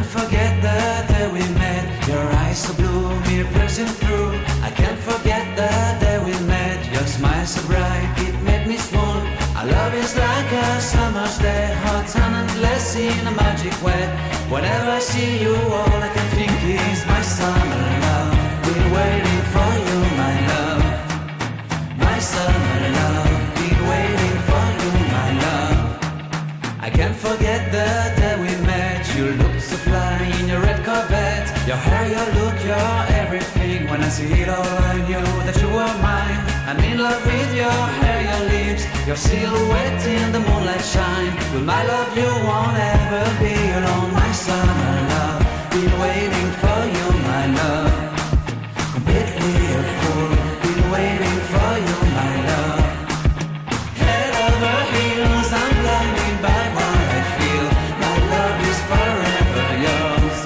can't forget the day we met. Your eyes so blue, me piercing through. I can't forget the day we met. Your smile so bright, it made me swoon. Our love is like a summer's day, hot and endless in a magic way. Whenever I see you, all I can think is my summer love. Been waiting for you, my love. My summer love. Been waiting for you, my love. I can't forget the day we met. You looked so fly in your red Corvette. Your hair, your look, your everything. When I see it all, I knew that you were mine. I'm in love with your hair, your lips, your silhouette in the moonlight shine. With my love, you won't ever be alone. My summer love, been waiting for you, my love. Completely a fool, been waiting for you, my love. Head over heels, I'm blinded by what I feel. My love is forever yours.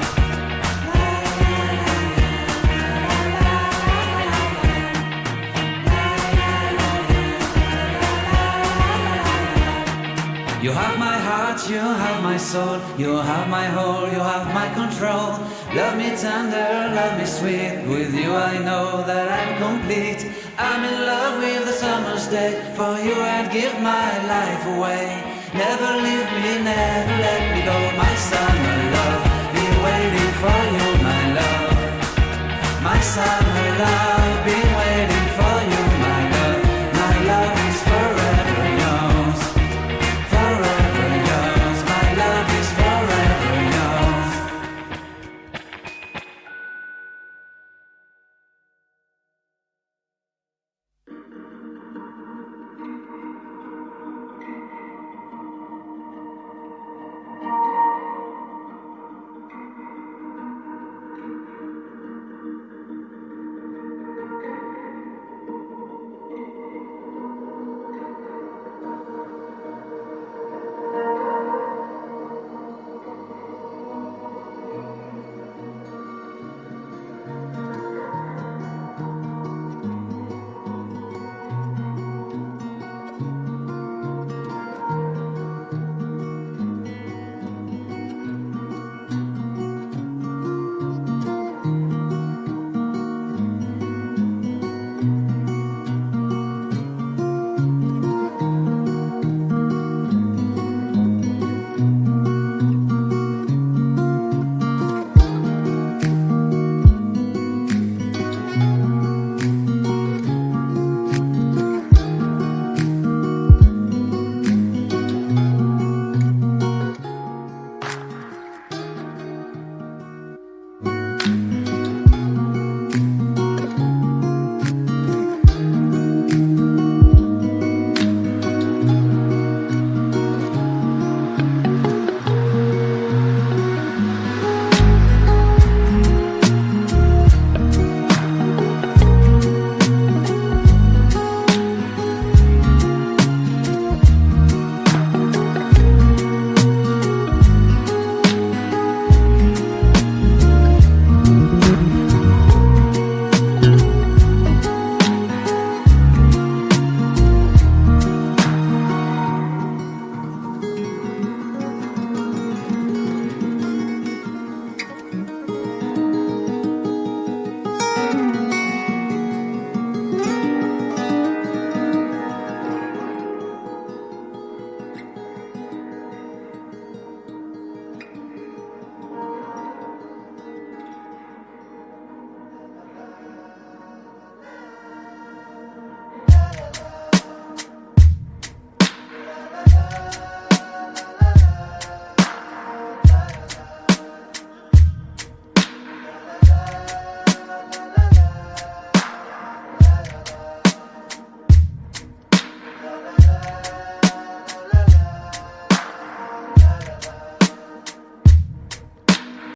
You have my heart, you have my soul. You have my whole, you have my control. Love me tender, love me sweet. With you I know that I'm complete. I'm in love with the summer's day. For you I'd give my life away. Never leave me, never let me go.